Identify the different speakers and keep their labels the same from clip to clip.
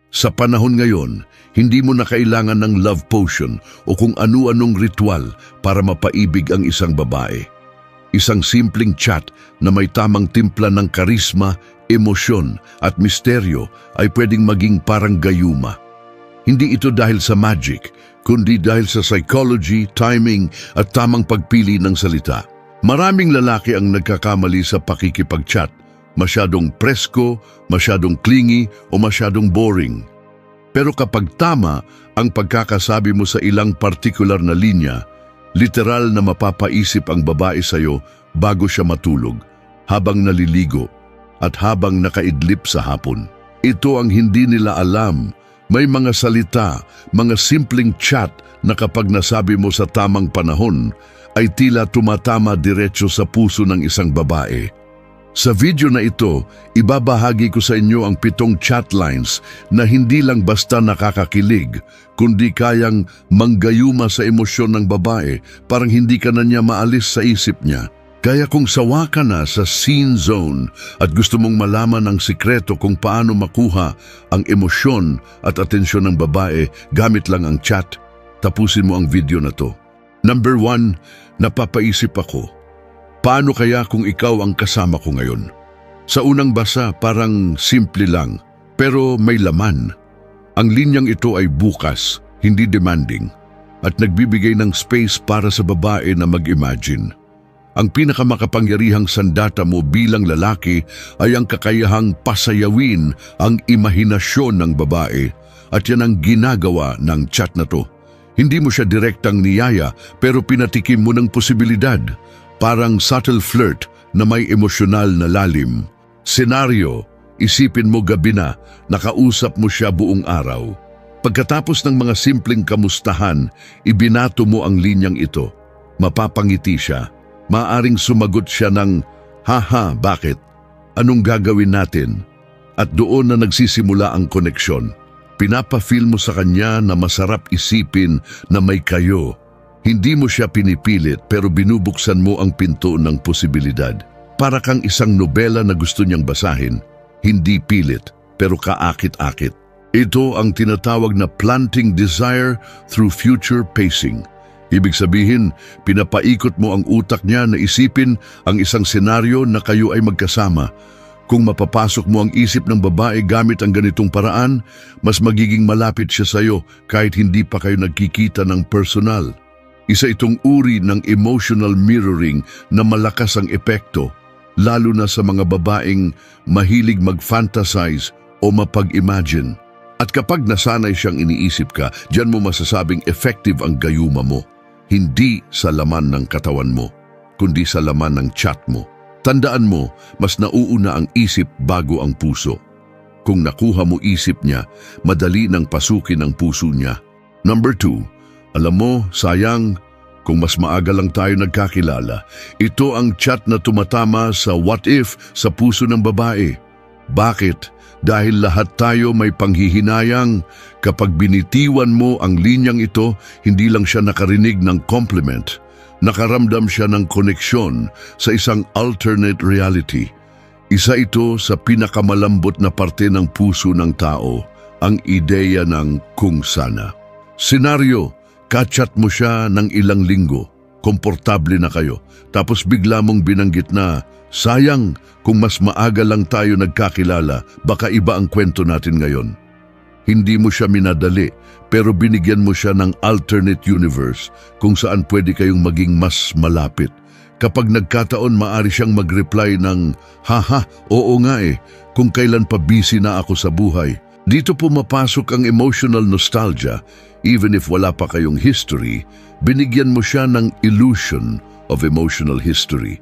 Speaker 1: Sa panahon ngayon, hindi mo na kailangan ng love potion o kung ano-anong ritual para mapaibig ang isang babae. Isang simpleng chat na may tamang timpla ng karisma, emosyon at misteryo ay pwedeng maging parang gayuma. Hindi ito dahil sa magic, kundi dahil sa psychology, timing at tamang pagpili ng salita. Maraming lalaki ang nagkakamali sa pakikipag-chat. Masyadong presko, masyadong clingy o masyadong boring. Pero kapag tama ang pagkakasabi mo sa ilang partikular na linya, literal na mapapaisip ang babae sa'yo bago siya matulog, habang naliligo at habang nakaidlip sa hapon. Ito ang hindi nila alam. May mga salita, mga simpleng chat na kapag nasabi mo sa tamang panahon, ay tila tumatama diretso sa puso ng isang babae. Sa video na ito, ibabahagi ko sa inyo ang 7 chat lines na hindi lang basta nakakakilig, kundi kayang manggayuma sa emosyon ng babae, parang hindi ka na niya maalis sa isip niya. Kaya kung sawa ka na sa scene zone at gusto mong malaman ang sikreto kung paano makuha ang emosyon at atensyon ng babae gamit lang ang chat, tapusin mo ang video na to. Number 1, napapaisip ako. Paano kaya kung ikaw ang kasama ko ngayon? Sa unang basa, parang simple lang, pero may laman. Ang linyang ito ay bukas, hindi demanding, at nagbibigay ng space para sa babae na mag-imagine. Ang pinakamakapangyarihang sandata mo bilang lalaki ay ang kakayahang pasayawin ang imahinasyon ng babae, at yan ang ginagawa ng chat na to. Hindi mo siya direktang niyaya, pero pinatikim mo ng posibilidad. Parang subtle flirt na may emosyonal na lalim. Senaryo, isipin mo gabi na, nakausap mo siya buong araw. Pagkatapos ng mga simpleng kamustahan, ibinato mo ang linyang ito. Mapapangiti siya. Maaring sumagot siya ng, "Haha, bakit? Anong gagawin natin?" At doon na nagsisimula ang koneksyon. Pinapa-feel mo sa kanya na masarap isipin na may kayo. Hindi mo siya pinipilit pero binubuksan mo ang pinto ng posibilidad. Para kang isang nobela na gusto niyang basahin, hindi pilit pero kaakit-akit. Ito ang tinatawag na planting desire through future pacing. Ibig sabihin, pinapaikot mo ang utak niya na isipin ang isang senaryo na kayo ay magkasama. Kung mapapasok mo ang isip ng babae gamit ang ganitong paraan, mas magiging malapit siya sa iyo kahit hindi pa kayo nagkikita ng personal. Isa itong uri ng emotional mirroring na malakas ang epekto, lalo na sa mga babaeng mahilig mag-fantasize o mapag-imagine. At kapag nasanay siyang iniisip ka, diyan mo masasabing effective ang gayuma mo. Hindi sa laman ng katawan mo, kundi sa laman ng chat mo. Tandaan mo, mas nauuna ang isip bago ang puso. Kung nakuha mo isip niya, madali nang pasukin ang puso niya. Number 2, alam mo, sayang, kung mas maaga lang tayo nagkakilala, ito ang chat na tumatama sa what if sa puso ng babae. Bakit? Dahil lahat tayo may panghihinayang. Kapag binitiwan mo ang linyang ito, hindi lang siya nakarinig ng compliment. Nakaramdam siya ng koneksyon sa isang alternate reality. Isa ito sa pinakamalambot na parte ng puso ng tao, ang ideya ng kung sana. Senaryo, kachat mo siya ng ilang linggo, komportable na kayo, tapos bigla mong binanggit na, sayang, kung mas maaga lang tayo nagkakilala, baka iba ang kwento natin ngayon. Hindi mo siya minadali, pero binigyan mo siya ng alternate universe kung saan pwede kayong maging mas malapit. Kapag nagkataon, maaari siyang mag-reply ng, "Haha, oo nga kung kailan pa busy na ako sa buhay." Dito pumapasok ang emotional nostalgia. Even if wala pa kayong history, binigyan mo siya ng illusion of emotional history.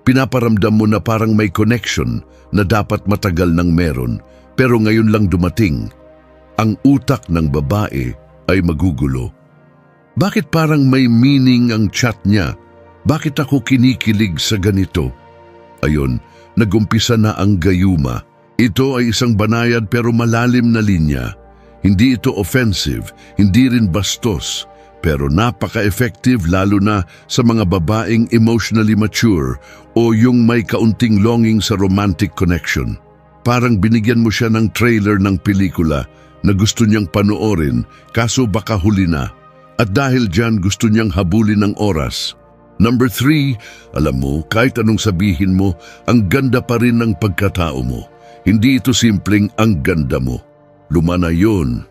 Speaker 1: Pinaparamdam mo na parang may connection na dapat matagal nang meron, pero ngayon lang dumating. Ang utak ng babae ay magugulo. Bakit parang may meaning ang chat niya? Bakit ako kinikilig sa ganito? Ayun, nagumpisa na ang gayuma. Ito ay isang banayad pero malalim na linya. Hindi ito offensive, hindi rin bastos, pero napaka-effective lalo na sa mga babaeng emotionally mature o yung may kaunting longing sa romantic connection. Parang binigyan mo siya ng trailer ng pelikula, na gusto niyang panoorin kaso baka huli na. At dahil dyan gusto niyang habulin ng oras. Number 3, alam mo, kahit anong sabihin mo, ang ganda pa rin ng pagkatao mo. Hindi ito simpleng ang ganda mo. Luma na yun.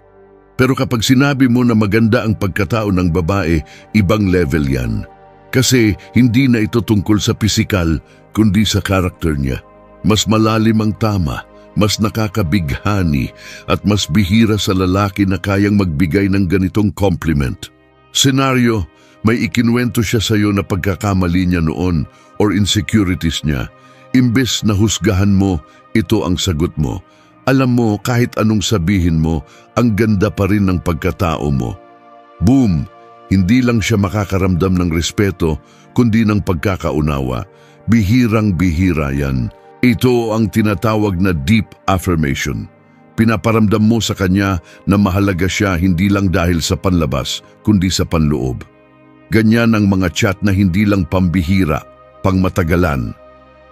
Speaker 1: Pero kapag sinabi mo na maganda ang pagkatao ng babae, ibang level yan. Kasi hindi na ito tungkol sa pisikal, kundi sa karakter niya. Mas malalim ang tama, mas nakakabighani, at mas bihira sa lalaki na kayang magbigay ng ganitong compliment. Senaryo, may ikinuwento siya sa iyo na pagkakamali niya noon or insecurities niya. Imbes na husgahan mo, ito ang sagot mo. Alam mo, kahit anong sabihin mo, ang ganda pa rin ng pagkatao mo. Boom! Hindi lang siya makakaramdam ng respeto, kundi ng pagkakaunawa. Bihirang-bihira yan. Ito ang tinatawag na deep affirmation. Pinaparamdam mo sa kanya na mahalaga siya hindi lang dahil sa panlabas, kundi sa panloob. Ganyan ang mga chat na hindi lang pambihira, pangmatagalan.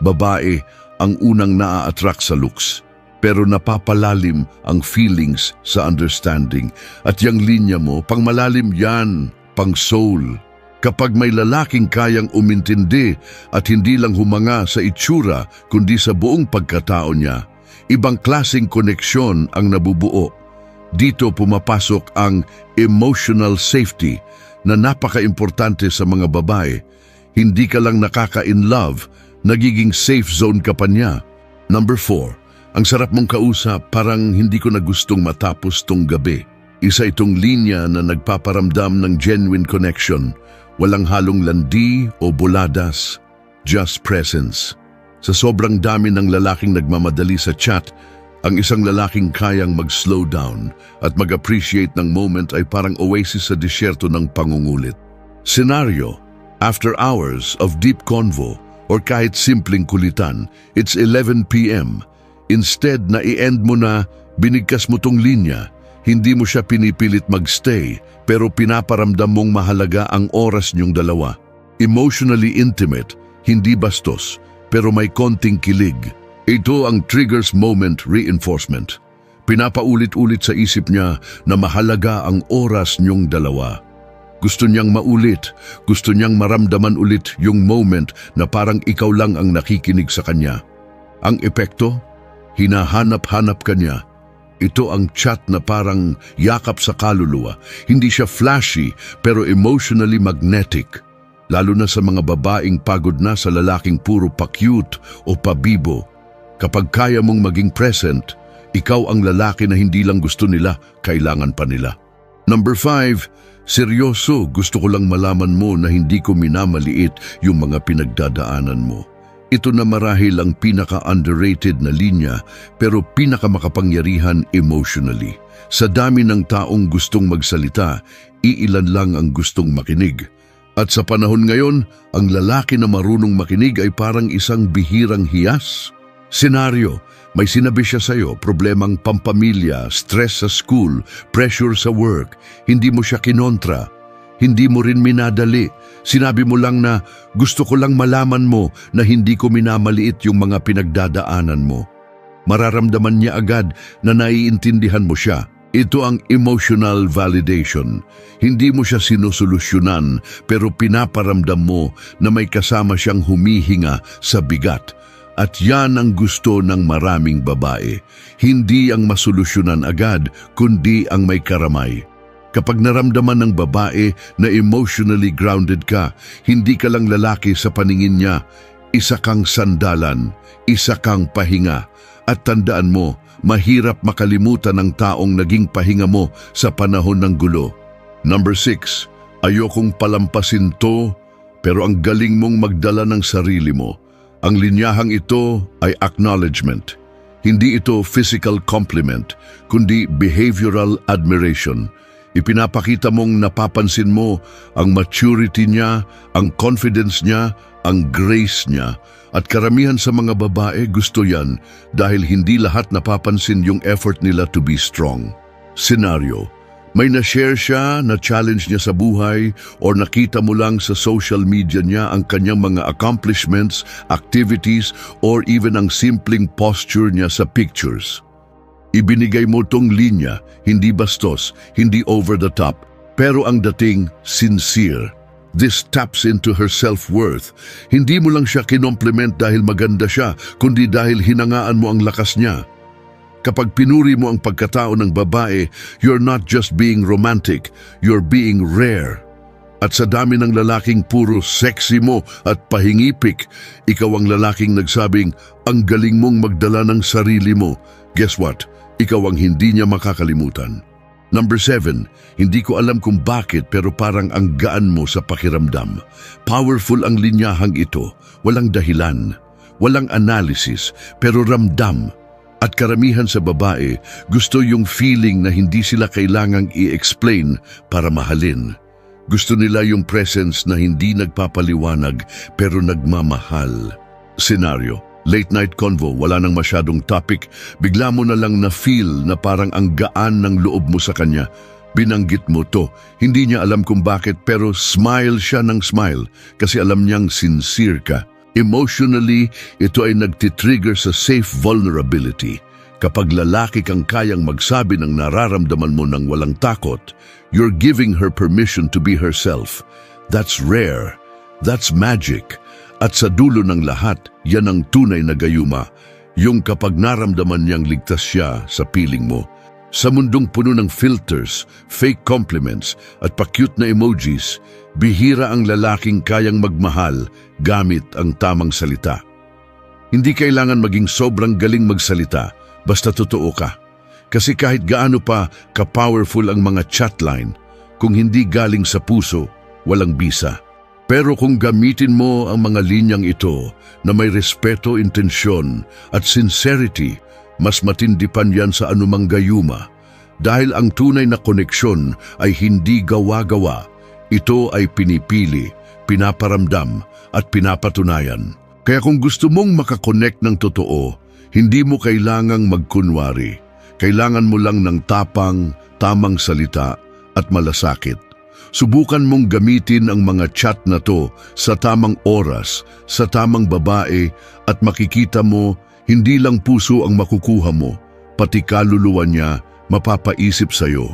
Speaker 1: Babae ang unang naa-attract sa looks, pero napapalalim ang feelings sa understanding. At yung linya mo, pangmalalim yan, pang soul. Kapag may lalaking kayang umintindi at hindi lang humanga sa itsura kundi sa buong pagkatao niya, ibang klaseng koneksyon ang nabubuo. Dito pumapasok ang emotional safety na napaka-importante sa mga babae. Hindi ka lang nakaka-in love, nagiging safe zone ka pa niya. Number 4, ang sarap mong kausap, parang hindi ko na gustong matapos tong gabi. Isa itong linya na nagpaparamdam ng genuine connection. Walang halong landi o buladas, just presence. Sa sobrang dami ng lalaking nagmamadali sa chat, ang isang lalaking kayang mag-slow down at mag-appreciate ng moment ay parang oasis sa disyerto ng pangungulit. Senaryo, after hours of deep convo or kahit simpleng kulitan, it's 11 p.m. Instead na i-end mo na, binigkas mo tong linya. Hindi mo siya pinipilit magstay, pero pinaparamdam mong mahalaga ang oras niyong dalawa. Emotionally intimate, hindi bastos, pero may konting kilig. Ito ang triggers moment reinforcement. Pinapaulit-ulit sa isip niya na mahalaga ang oras niyong dalawa. Gusto niyang maulit, gusto niyang maramdaman ulit yung moment na parang ikaw lang ang nakikinig sa kanya. Ang epekto, hinahanap-hanap ka niya. Ito ang chat na parang yakap sa kaluluwa. Hindi siya flashy pero emotionally magnetic. Lalo na sa mga babaeng pagod na sa lalaking puro pa-cute o pabibo. Kapag kaya mong maging present, ikaw ang lalaki na hindi lang gusto nila, kailangan pa nila. Number 5, seryoso, gusto ko lang malaman mo na hindi ko minamaliit yung mga pinagdadaanan mo. Ito na marahil ang pinaka-underrated na linya pero pinaka-makapangyarihan emotionally. Sa dami ng taong gustong magsalita, iilan lang ang gustong makinig. At sa panahon ngayon, ang lalaki na marunong makinig ay parang isang bihirang hiyas. Senaryo, may sinabi siya sa'yo, problemang pampamilya, stress sa school, pressure sa work, hindi mo siya kinontra, hindi mo rin minadali. Sinabi mo lang na gusto ko lang malaman mo na hindi ko minamaliit yung mga pinagdadaanan mo. Mararamdaman niya agad na naiintindihan mo siya. Ito ang emotional validation. Hindi mo siya sinusolusyonan pero pinaparamdam mo na may kasama siyang humihinga sa bigat. At yan ang gusto ng maraming babae. Hindi ang masolusyonan agad, kundi ang may karamay. Kapag naramdaman ng babae na emotionally grounded ka, hindi ka lang lalaki sa paningin niya, isa kang sandalan, isa kang pahinga. At tandaan mo, mahirap makalimutan ng taong naging pahinga mo sa panahon ng gulo. Number 6, ayokong palampasin to, pero ang galing mong magdala ng sarili mo. Ang linyahang ito ay acknowledgement. Hindi ito physical compliment, kundi behavioral admiration. Ipinapakita mong napapansin mo ang maturity niya, ang confidence niya, ang grace niya. At karamihan sa mga babae gusto yan dahil hindi lahat napapansin yung effort nila to be strong. Senaryo, may na-share siya na challenge niya sa buhay or nakita mo lang sa social media niya ang kanyang mga accomplishments, activities, or even ang simpleng posture niya sa pictures. Ibinigay mo tong linya, hindi bastos, hindi over the top, pero ang dating sincere. This taps into her self-worth. Hindi mo lang siya kinompliment dahil maganda siya, kundi dahil hinangaan mo ang lakas niya. Kapag pinuri mo ang pagkatao ng babae, you're not just being romantic, you're being rare. At sa dami ng lalaking puro sexy mo at pahingipik, ikaw ang lalaking nagsabing, ang galing mong magdala ng sarili mo. Guess what? Ikaw ang hindi niya makakalimutan. Number 7, hindi ko alam kung bakit pero parang ang gaan mo sa pakiramdam. Powerful ang linyahang ito, walang dahilan, walang analysis, pero ramdam. At karamihan sa babae, gusto yung feeling na hindi sila kailangang i-explain para mahalin. Gusto nila yung presence na hindi nagpapaliwanag pero nagmamahal. Senaryo. Late night convo, wala nang masyadong topic, bigla mo na lang na-feel na parang ang gaan ng loob mo sa kanya. Binanggit mo to, hindi niya alam kung bakit pero smile siya ng smile kasi alam niyang sincere ka. Emotionally, ito ay nagtitrigger sa safe vulnerability. Kapag lalaki kang kayang magsabi ng nararamdaman mo ng walang takot, you're giving her permission to be herself. That's rare. That's magic. At sa dulo ng lahat, yan ang tunay na gayuma, yung kapag naramdaman niyang ligtas siya sa piling mo. Sa mundong puno ng filters, fake compliments at pa-cute na emojis, bihira ang lalaking kayang magmahal gamit ang tamang salita. Hindi kailangan maging sobrang galing magsalita, basta totoo ka. Kasi kahit gaano pa ka-powerful ang mga chatline, kung hindi galing sa puso, walang bisa. Pero kung gamitin mo ang mga linyang ito na may respeto, intensyon at sincerity, mas matindi pa yan sa anumang gayuma. Dahil ang tunay na koneksyon ay hindi gawa-gawa. Ito ay pinipili, pinaparamdam at pinapatunayan. Kaya kung gusto mong makakonect ng totoo, hindi mo kailangang magkunwari. Kailangan mo lang ng tapang, tamang salita at malasakit. Subukan mong gamitin ang mga chat na to sa tamang oras, sa tamang babae at makikita mo hindi lang puso ang makukuha mo, pati kaluluwa niya mapapaisip sa'yo.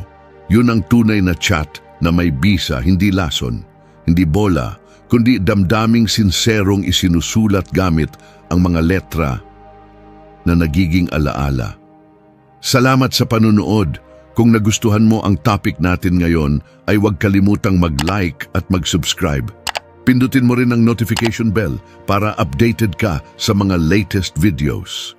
Speaker 1: Yun ang tunay na chat na may bisa, hindi lason, hindi bola, kundi damdaming sinserong isinusulat gamit ang mga letra na nagiging alaala. Salamat sa panunood. Kung nagustuhan mo ang topic natin ngayon, ay huwag kalimutang mag-like at mag-subscribe. Pindutin mo rin ang notification bell para updated ka sa mga latest videos.